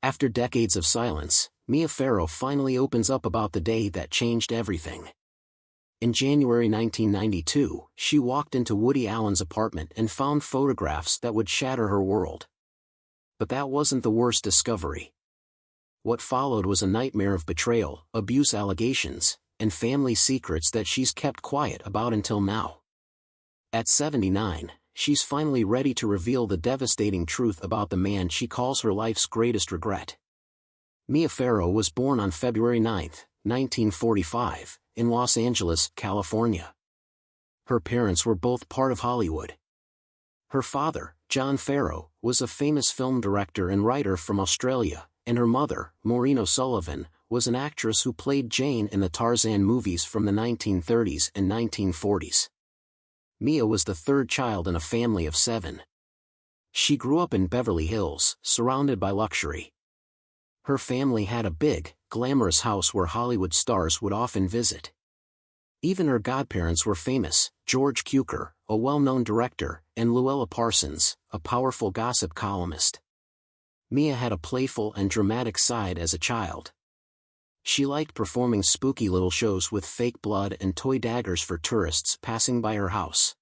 After decades of silence, Mia Farrow finally opens up about the day that changed everything. In January 1992, she walked into Woody Allen's apartment and found photographs that would shatter her world. But that wasn't the worst discovery. What followed was a nightmare of betrayal, abuse allegations, and family secrets that she's kept quiet about until now. At 79, she's finally ready to reveal the devastating truth about the man she calls her life's greatest regret. Mia Farrow was born on February 9, 1945, in Los Angeles, California. Her parents were both part of Hollywood. Her father, John Farrow, was a famous film director and writer from Australia, and her mother, Maureen O'Sullivan, was an actress who played Jane in the Tarzan movies from the 1930s and 1940s. Mia was the third child in a family of 7. She grew up in Beverly Hills, surrounded by luxury. Her family had a big, glamorous house where Hollywood stars would often visit. Even her godparents were famous: George Cukor, a well-known director, and Luella Parsons, a powerful gossip columnist. Mia had a playful and dramatic side as a child. She liked performing spooky little shows with fake blood and toy daggers for tourists passing by her house.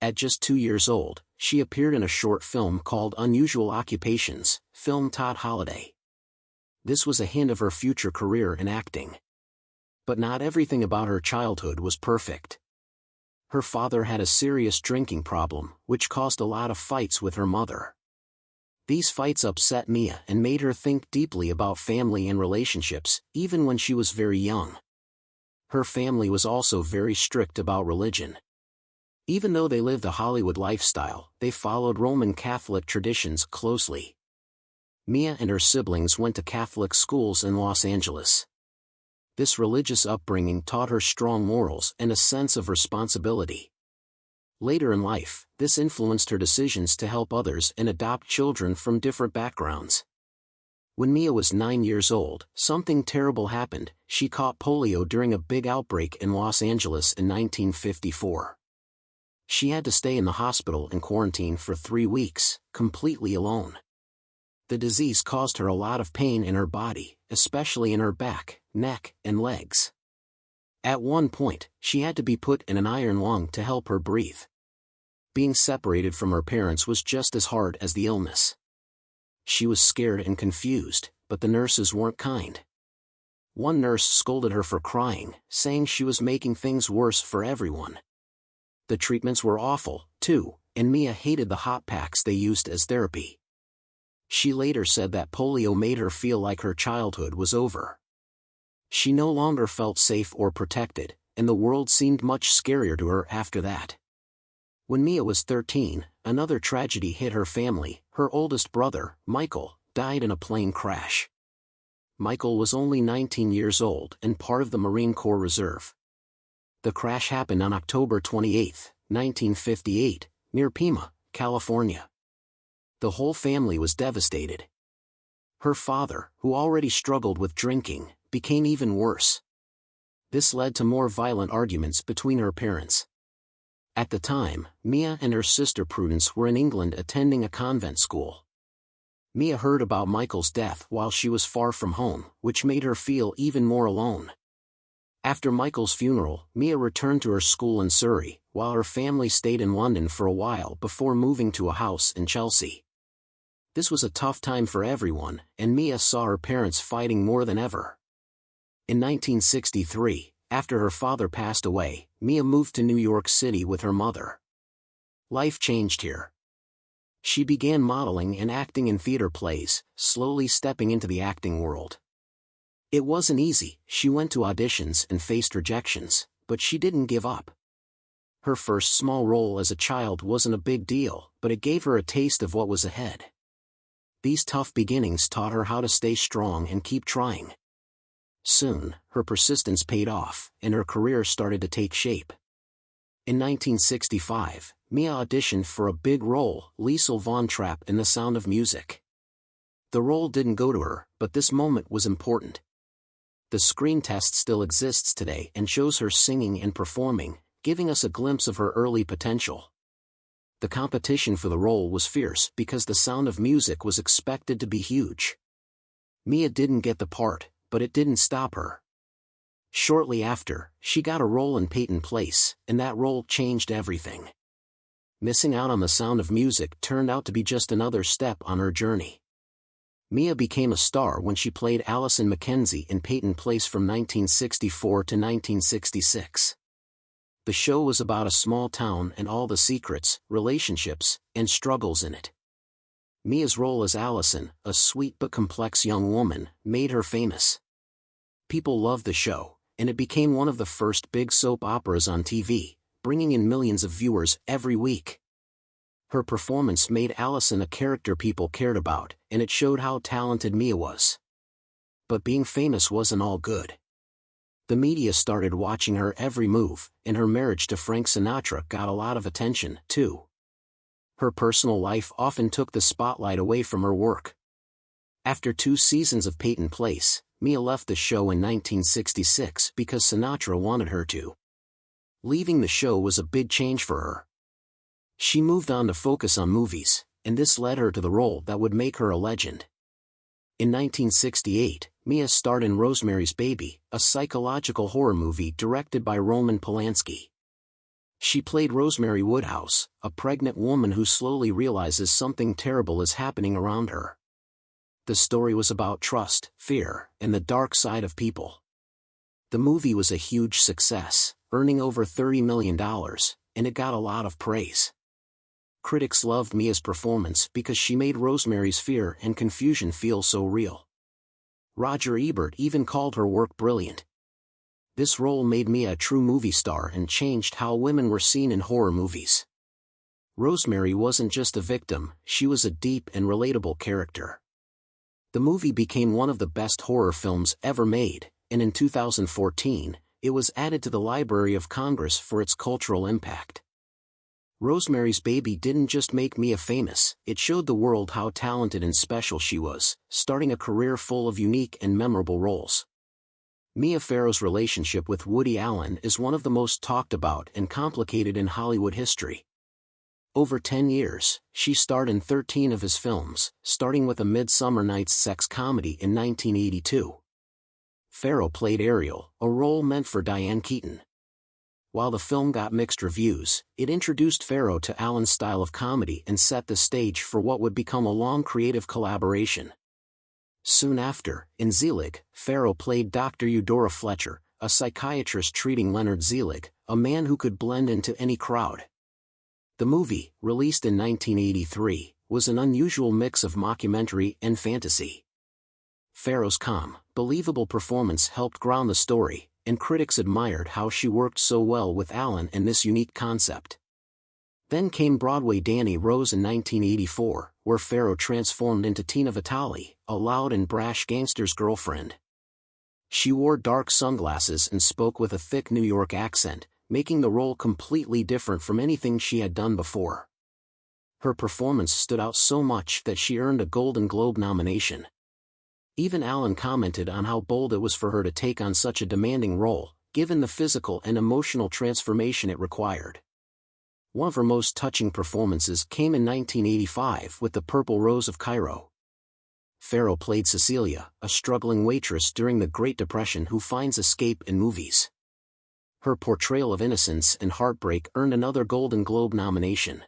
At just 2 years old, she appeared in a short film called Unusual Occupations, film Todd Holiday. This was a hint of her future career in acting. But not everything about her childhood was perfect. Her father had a serious drinking problem, which caused a lot of fights with her mother. These fights upset Mia and made her think deeply about family and relationships, even when she was very young. Her family was also very strict about religion. Even though they lived a Hollywood lifestyle, they followed Roman Catholic traditions closely. Mia and her siblings went to Catholic schools in Los Angeles. This religious upbringing taught her strong morals and a sense of responsibility. Later in life, this influenced her decisions to help others and adopt children from different backgrounds. When Mia was 9 years old, something terrible happened. She caught polio during a big outbreak in Los Angeles in 1954. She had to stay in the hospital in quarantine for 3 weeks, completely alone. The disease caused her a lot of pain in her body, especially in her back, neck, and legs. At one point, she had to be put in an iron lung to help her breathe. Being separated from her parents was just as hard as the illness. She was scared and confused, but the nurses weren't kind. One nurse scolded her for crying, saying she was making things worse for everyone. The treatments were awful, too, and Mia hated the hot packs they used as therapy. She later said that polio made her feel like her childhood was over. She no longer felt safe or protected, and the world seemed much scarier to her after that. When Mia was 13, another tragedy hit her family. Her oldest brother, Michael, died in a plane crash. Michael was only 19 years old and part of the Marine Corps Reserve. The crash happened on October 28, 1958, near Pima, California. The whole family was devastated. Her father, who already struggled with drinking, became even worse. This led to more violent arguments between her parents. At the time, Mia and her sister Prudence were in England attending a convent school. Mia heard about Michael's death while she was far from home, which made her feel even more alone. After Michael's funeral, Mia returned to her school in Surrey, while her family stayed in London for a while before moving to a house in Chelsea. This was a tough time for everyone, and Mia saw her parents fighting more than ever. In 1963, after her father passed away, Mia moved to New York City with her mother. Life changed here. She began modeling and acting in theater plays, slowly stepping into the acting world. It wasn't easy. She went to auditions and faced rejections, but she didn't give up. Her first small role as a child wasn't a big deal, but it gave her a taste of what was ahead. These tough beginnings taught her how to stay strong and keep trying. Soon, her persistence paid off, and her career started to take shape. In 1965, Mia auditioned for a big role, Liesl Von Trapp in The Sound of Music. The role didn't go to her, but this moment was important. The screen test still exists today and shows her singing and performing, giving us a glimpse of her early potential. The competition for the role was fierce because The Sound of Music was expected to be huge. Mia didn't get the part, but it didn't stop her. Shortly after, she got a role in Peyton Place, and that role changed everything. Missing out on the sound of music turned out to be just another step on her journey. Mia became a star when she played Allison Mackenzie in Peyton Place from 1964 to 1966. The show was about a small town and all the secrets, relationships, and struggles in it. Mia's role as Allison, a sweet but complex young woman, made her famous. People loved the show, and it became one of the first big soap operas on TV, bringing in millions of viewers every week. Her performance made Allison a character people cared about, and it showed how talented Mia was. But being famous wasn't all good. The media started watching her every move, and her marriage to Frank Sinatra got a lot of attention, too. Her personal life often took the spotlight away from her work. After 2 seasons of Peyton Place, Mia left the show in 1966 because Sinatra wanted her to. Leaving the show was a big change for her. She moved on to focus on movies, and this led her to the role that would make her a legend. In 1968, Mia starred in Rosemary's Baby, a psychological horror movie directed by Roman Polanski. She played Rosemary Woodhouse, a pregnant woman who slowly realizes something terrible is happening around her. The story was about trust, fear, and the dark side of people. The movie was a huge success, earning over $30 million, and it got a lot of praise. Critics loved Mia's performance because she made Rosemary's fear and confusion feel so real. Roger Ebert even called her work brilliant. This role made Mia a true movie star and changed how women were seen in horror movies. Rosemary wasn't just a victim, she was a deep and relatable character. The movie became one of the best horror films ever made, and in 2014, it was added to the Library of Congress for its cultural impact. Rosemary's Baby didn't just make Mia famous, it showed the world how talented and special she was, starting a career full of unique and memorable roles. Mia Farrow's relationship with Woody Allen is one of the most talked about and complicated in Hollywood history. Over 10 years, she starred in 13 of his films, starting with A Midsummer Night's Sex comedy in 1982. Farrow played Ariel, a role meant for Diane Keaton. While the film got mixed reviews, it introduced Farrow to Allen's style of comedy and set the stage for what would become a long creative collaboration. Soon after, in Zelig, Farrow played Dr. Eudora Fletcher, a psychiatrist treating Leonard Zelig, a man who could blend into any crowd. The movie, released in 1983, was an unusual mix of mockumentary and fantasy. Farrow's calm, believable performance helped ground the story, and critics admired how she worked so well with Allen and this unique concept. Then came Broadway Danny Rose in 1984, where Farrow transformed into Tina Vitale, a loud and brash gangster's girlfriend. She wore dark sunglasses and spoke with a thick New York accent, making the role completely different from anything she had done before. Her performance stood out so much that she earned a Golden Globe nomination. Even Allen commented on how bold it was for her to take on such a demanding role, given the physical and emotional transformation it required. One of her most touching performances came in 1985 with The Purple Rose of Cairo. Farrow played Cecilia, a struggling waitress during the Great Depression who finds escape in movies. Her portrayal of innocence and heartbreak earned another Golden Globe nomination.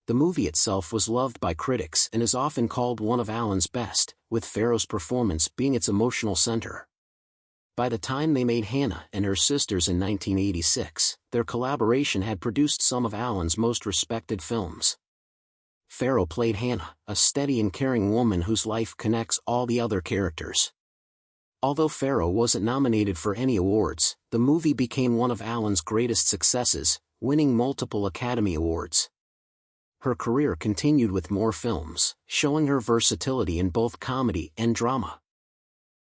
The movie itself was loved by critics and is often called one of Allen's best, with Farrow's performance being its emotional center. By the time they made Hannah and Her Sisters in 1986, their collaboration had produced some of Allen's most respected films. Farrow played Hannah, a steady and caring woman whose life connects all the other characters. Although Farrow wasn't nominated for any awards, the movie became one of Allen's greatest successes, winning multiple Academy Awards. Her career continued with more films, showing her versatility in both comedy and drama.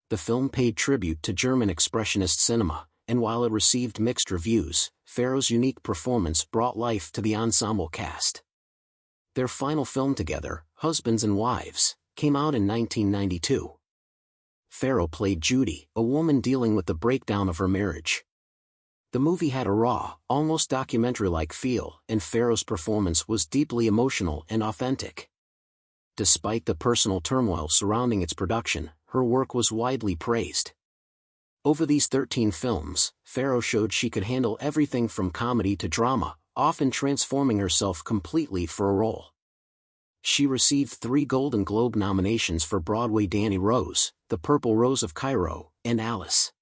The film paid tribute to German expressionist cinema, and while it received mixed reviews, Farrow's unique performance brought life to the ensemble cast. Their final film together, Husbands and Wives, came out in 1992. Farrow played Judy, a woman dealing with the breakdown of her marriage. The movie had a raw, almost documentary-like feel, and Farrow's performance was deeply emotional and authentic. Despite the personal turmoil surrounding its production, her work was widely praised. Over these 13 films, Farrow showed she could handle everything from comedy to drama, often transforming herself completely for a role. She received 3 Golden Globe nominations for Broadway: Danny Rose, The Purple Rose of Cairo, and Alice.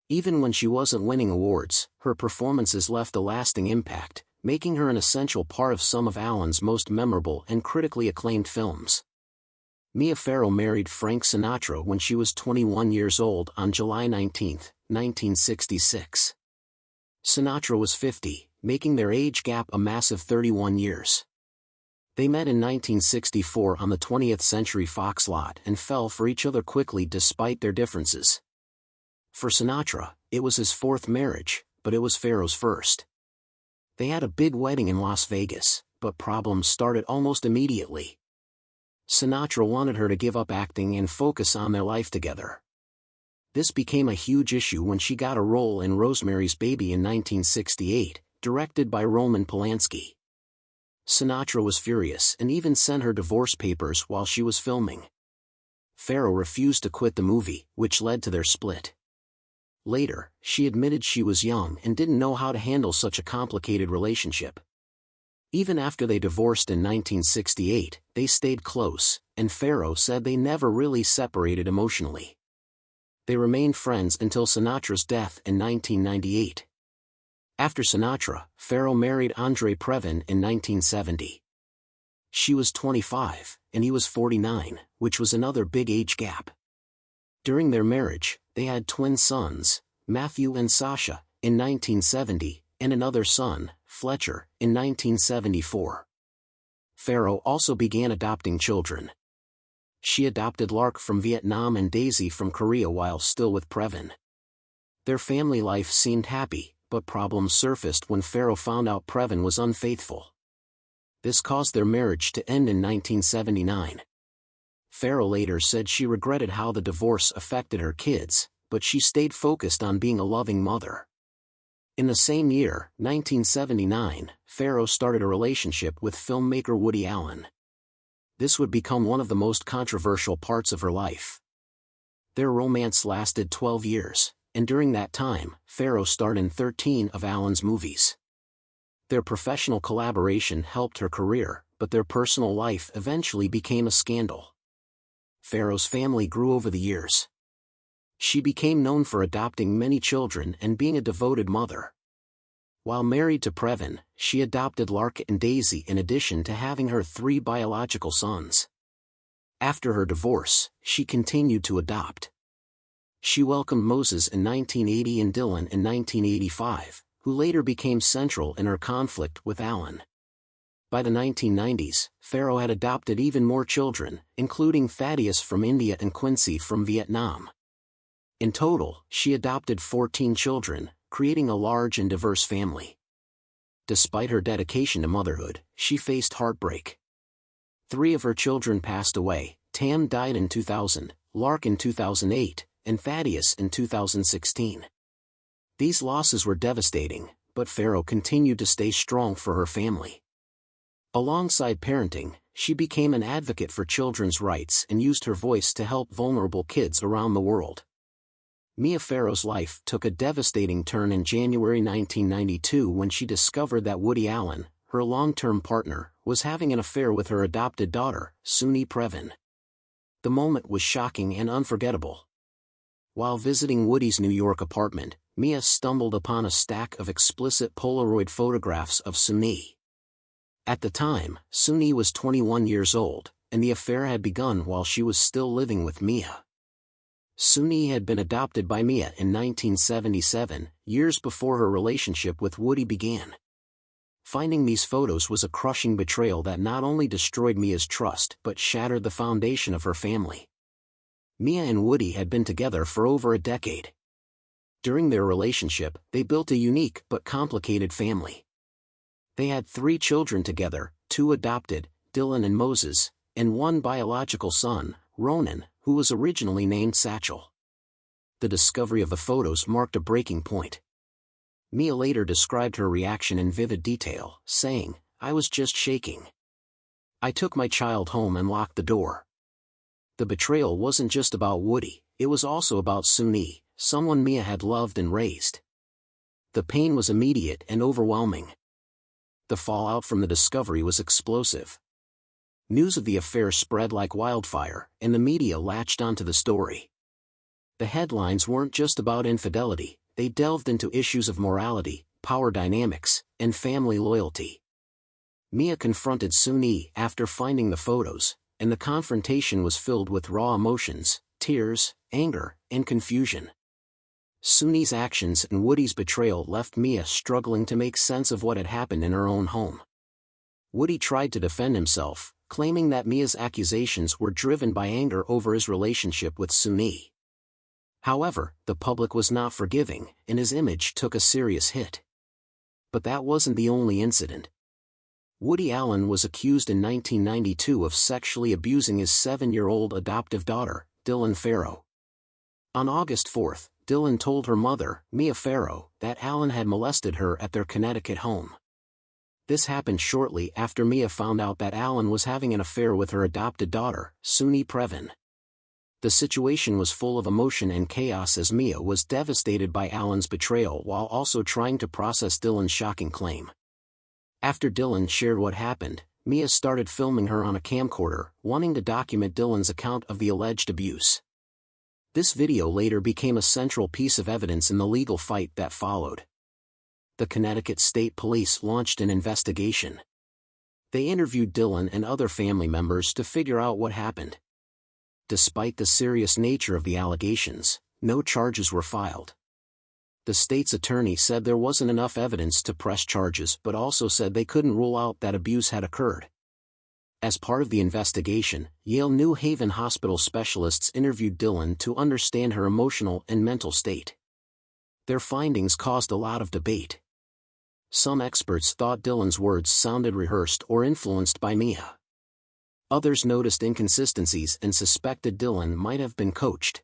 Even when she wasn't winning awards, her performances left a lasting impact, making her an essential part of some of Allen's most memorable and critically acclaimed films. Mia Farrow married Frank Sinatra when she was 21 years old on July 19, 1966. Sinatra was 50, making their age gap a massive 31 years. They met in 1964 on the 20th Century Fox lot and fell for each other quickly despite their differences. For Sinatra, it was his 4th marriage, but it was Farrow's first. They had a big wedding in Las Vegas, but problems started almost immediately. Sinatra wanted her to give up acting and focus on their life together. This became a huge issue when she got a role in Rosemary's Baby in 1968, directed by Roman Polanski. Sinatra was furious and even sent her divorce papers while she was filming. Farrow refused to quit the movie, which led to their split. Later, she admitted she was young and didn't know how to handle such a complicated relationship. Even after they divorced in 1968, they stayed close, and Farrow said they never really separated emotionally. They remained friends until Sinatra's death in 1998. After Sinatra, Farrow married Andre Previn in 1970. She was 25, and he was 49, which was another big age gap. During their marriage, they had twin sons, Matthew and Sasha, in 1970, and another son, Fletcher, in 1974. Farrow also began adopting children. She adopted Lark from Vietnam and Daisy from Korea while still with Previn. Their family life seemed happy, but problems surfaced when Farrow found out Previn was unfaithful. This caused their marriage to end in 1979. Farrow later said she regretted how the divorce affected her kids, but she stayed focused on being a loving mother. In the same year, 1979, Farrow started a relationship with filmmaker Woody Allen. This would become one of the most controversial parts of her life. Their romance lasted 12 years, and during that time, Farrow starred in 13 of Allen's movies. Their professional collaboration helped her career, but their personal life eventually became a scandal. Farrow's family grew over the years. She became known for adopting many children and being a devoted mother. While married to Previn, she adopted Lark and Daisy in addition to having her 3 biological sons. After her divorce, she continued to adopt. She welcomed Moses in 1980 and Dylan in 1985, who later became central in her conflict with Allen. By the 1990s, Farrow had adopted even more children, including Thaddeus from India and Quincy from Vietnam. In total, she adopted 14 children, creating a large and diverse family. Despite her dedication to motherhood, she faced heartbreak. 3 of her children passed away. Tam died in 2000, Lark in 2008, and Thaddeus in 2016. These losses were devastating, but Farrow continued to stay strong for her family. Alongside parenting, she became an advocate for children's rights and used her voice to help vulnerable kids around the world. Mia Farrow's life took a devastating turn in January 1992 when she discovered that Woody Allen, her long-term partner, was having an affair with her adopted daughter, Suni Previn. The moment was shocking and unforgettable. While visiting Woody's New York apartment, Mia stumbled upon a stack of explicit Polaroid photographs of Suni. At the time, Suni was 21 years old, and the affair had begun while she was still living with Mia. Suni had been adopted by Mia in 1977, years before her relationship with Woody began. Finding these photos was a crushing betrayal that not only destroyed Mia's trust but shattered the foundation of her family. Mia and Woody had been together for over a decade. During their relationship, they built a unique but complicated family. They had 3 children together, 2 adopted, Dylan and Moses, and 1 biological son, Ronan, who was originally named Satchel. The discovery of the photos marked a breaking point. Mia later described her reaction in vivid detail, saying, "I was just shaking. I took my child home and locked the door. The betrayal wasn't just about Woody, it was also about Suni, someone Mia had loved and raised. The pain was immediate and overwhelming. The fallout from the discovery was explosive. News of the affair spread like wildfire, and the media latched onto the story. The headlines weren't just about infidelity, they delved into issues of morality, power dynamics, and family loyalty. Mia confronted Suni after finding the photos, and the confrontation was filled with raw emotions, tears, anger, and confusion. Suni's actions and Woody's betrayal left Mia struggling to make sense of what had happened in her own home. Woody tried to defend himself, claiming that Mia's accusations were driven by anger over his relationship with Suni. However, the public was not forgiving, and his image took a serious hit. But that wasn't the only incident. Woody Allen was accused in 1992 of sexually abusing his 7-year-old adoptive daughter, Dylan Farrow. On August 4, Dylan told her mother, Mia Farrow, that Allen had molested her at their Connecticut home. This happened shortly after Mia found out that Allen was having an affair with her adopted daughter, Suni Previn. The situation was full of emotion and chaos as Mia was devastated by Allen's betrayal while also trying to process Dylan's shocking claim. After Dylan shared what happened, Mia started filming her on a camcorder, wanting to document Dylan's account of the alleged abuse. This video later became a central piece of evidence in the legal fight that followed. The Connecticut State Police launched an investigation. They interviewed Dylan and other family members to figure out what happened. Despite the serious nature of the allegations, no charges were filed. The state's attorney said there wasn't enough evidence to press charges but also said they couldn't rule out that abuse had occurred. As part of the investigation, Yale New Haven Hospital specialists interviewed Dylan to understand her emotional and mental state. Their findings caused a lot of debate. Some experts thought Dylan's words sounded rehearsed or influenced by Mia. Others noticed inconsistencies and suspected Dylan might have been coached.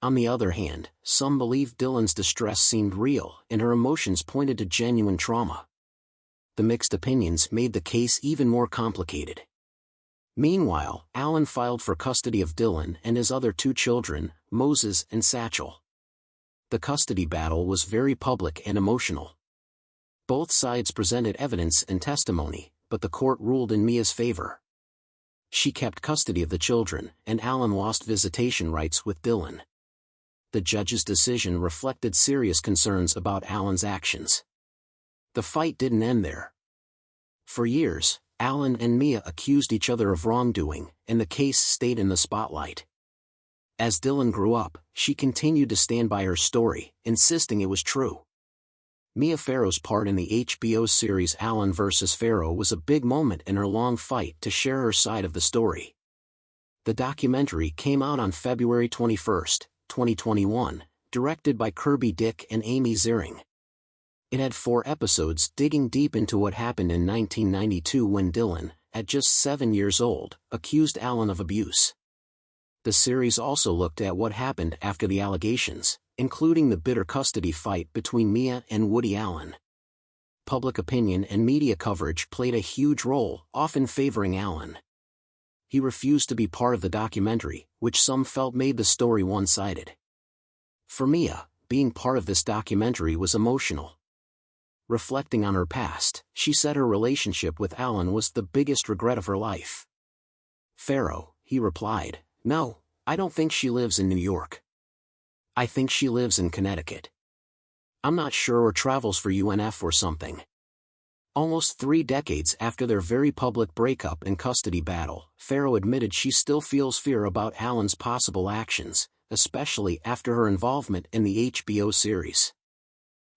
On the other hand, some believed Dylan's distress seemed real and her emotions pointed to genuine trauma. The mixed opinions made the case even more complicated. Meanwhile, Allen filed for custody of Dylan and his other 2 children, Moses and Satchel. The custody battle was very public and emotional. Both sides presented evidence and testimony, but the court ruled in Mia's favor. She kept custody of the children, and Allen lost visitation rights with Dylan. The judge's decision reflected serious concerns about Allen's actions. The fight didn't end there. For years, Allen and Mia accused each other of wrongdoing, and the case stayed in the spotlight. As Dylan grew up, she continued to stand by her story, insisting it was true. Mia Farrow's part in the HBO series Allen vs. Farrow was a big moment in her long fight to share her side of the story. The documentary came out on February 21, 2021, directed by Kirby Dick and Amy Ziering. It had 4 episodes digging deep into what happened in 1992 when Dylan, at just 7 years old, accused Allen of abuse. The series also looked at what happened after the allegations, including the bitter custody fight between Mia and Woody Allen. Public opinion and media coverage played a huge role, often favoring Allen. He refused to be part of the documentary, which some felt made the story one-sided. For Mia, being part of this documentary was emotional. Reflecting on her past, she said her relationship with Allen was the biggest regret of her life. Farrow, he replied, "No, I don't think she lives in New York. I think she lives in Connecticut. I'm not sure or travels for UNF or something." Almost 3 decades after their very public breakup and custody battle, Farrow admitted she still feels fear about Allen's possible actions, especially after her involvement in the HBO series.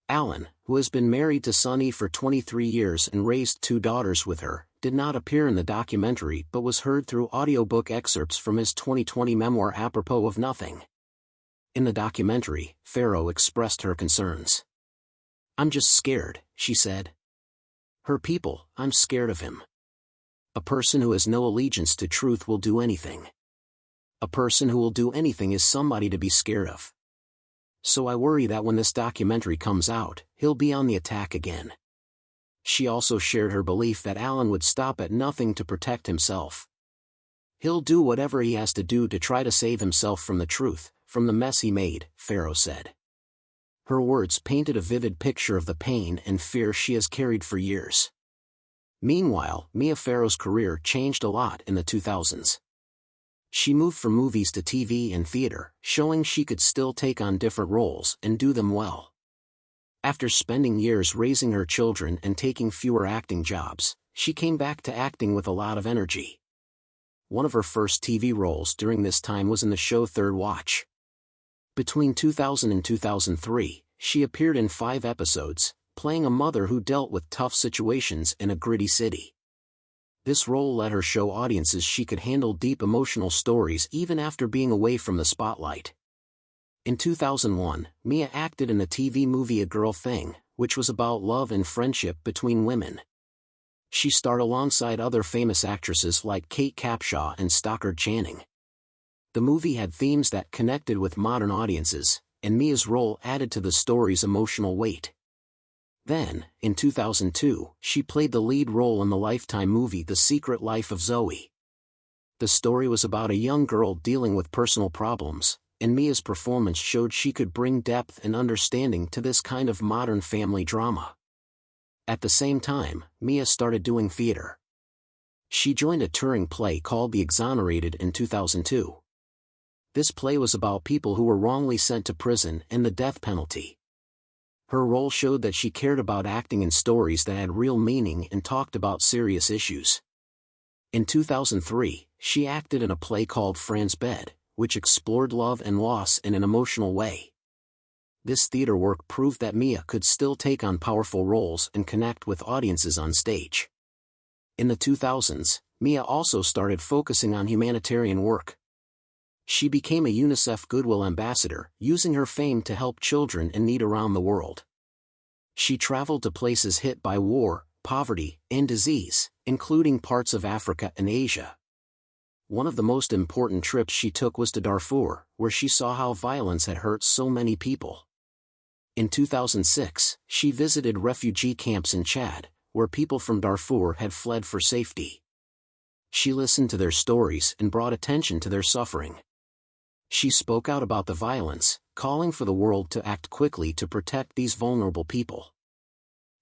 Allen, who has been married to Suni for 23 years and raised 2 daughters with her, did not appear in the documentary but was heard through audiobook excerpts from his 2020 memoir Apropos of Nothing. In the documentary, Farrow expressed her concerns. "I'm just scared," she said. Her people, "I'm scared of him. A person who has no allegiance to truth will do anything. A person who will do anything is somebody to be scared of. So I worry that when this documentary comes out, he'll be on the attack again." She also shared her belief that Alan would stop at nothing to protect himself. "He'll do whatever he has to do to try to save himself from the truth, from the mess he made," Farrow said. Her words painted a vivid picture of the pain and fear she has carried for years. Meanwhile, Mia Farrow's career changed a lot in the 2000s. She moved from movies to TV and theater, showing she could still take on different roles and do them well. After spending years raising her children and taking fewer acting jobs, she came back to acting with a lot of energy. One of her first TV roles during this time was in the show Third Watch. Between 2000 and 2003, she appeared in 5 episodes, playing a mother who dealt with tough situations in a gritty city. This role let her show audiences she could handle deep emotional stories even after being away from the spotlight. In 2001, Mia acted in the TV movie A Girl Thing, which was about love and friendship between women. She starred alongside other famous actresses like Kate Capshaw and Stockard Channing. The movie had themes that connected with modern audiences, and Mia's role added to the story's emotional weight. Then, in 2002, she played the lead role in the Lifetime movie The Secret Life of Zoe. The story was about a young girl dealing with personal problems, and Mia's performance showed she could bring depth and understanding to this kind of modern family drama. At the same time, Mia started doing theater. She joined a touring play called The Exonerated in 2002. This play was about people who were wrongly sent to prison and the death penalty. Her role showed that she cared about acting in stories that had real meaning and talked about serious issues. In 2003, she acted in a play called Fran's Bed, which explored love and loss in an emotional way. This theater work proved that Mia could still take on powerful roles and connect with audiences on stage. In the 2000s, Mia also started focusing on humanitarian work. She became a UNICEF Goodwill Ambassador, using her fame to help children in need around the world. She traveled to places hit by war, poverty, and disease, including parts of Africa and Asia. One of the most important trips she took was to Darfur, where she saw how violence had hurt so many people. In 2006, she visited refugee camps in Chad, where people from Darfur had fled for safety. She listened to their stories and brought attention to their suffering. She spoke out about the violence, calling for the world to act quickly to protect these vulnerable people.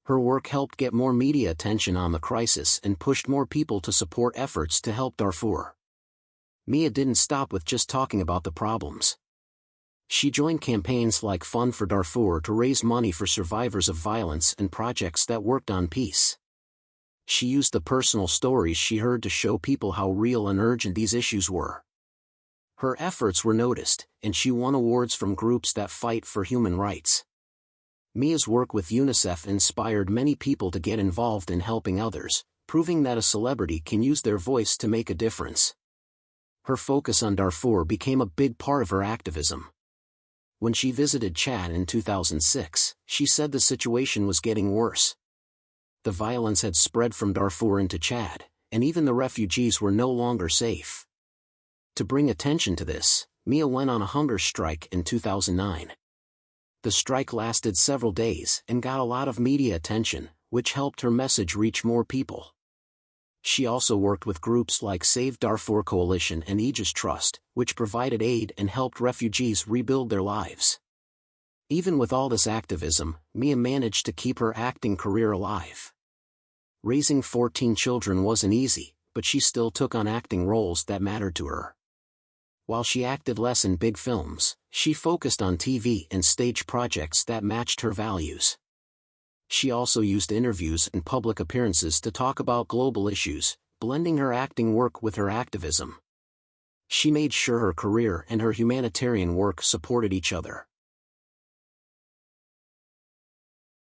Her work helped get more media attention on the crisis and pushed more people to support efforts to help Darfur. Mia didn't stop with just talking about the problems. She joined campaigns like Fund for Darfur to raise money for survivors of violence and projects that worked on peace. She used the personal stories she heard to show people how real and urgent these issues were. Her efforts were noticed, and she won awards from groups that fight for human rights. Mia's work with UNICEF inspired many people to get involved in helping others, proving that a celebrity can use their voice to make a difference. Her focus on Darfur became a big part of her activism. When she visited Chad in 2006, she said the situation was getting worse. The violence had spread from Darfur into Chad, and even the refugees were no longer safe. To bring attention to this, Mia went on a hunger strike in 2009. The strike lasted several days and got a lot of media attention, which helped her message reach more people. She also worked with groups like Save Darfur Coalition and Aegis Trust, which provided aid and helped refugees rebuild their lives. Even with all this activism, Mia managed to keep her acting career alive. Raising 14 children wasn't easy, but she still took on acting roles that mattered to her. While she acted less in big films, she focused on TV and stage projects that matched her values. She also used interviews and public appearances to talk about global issues, blending her acting work with her activism. She made sure her career and her humanitarian work supported each other.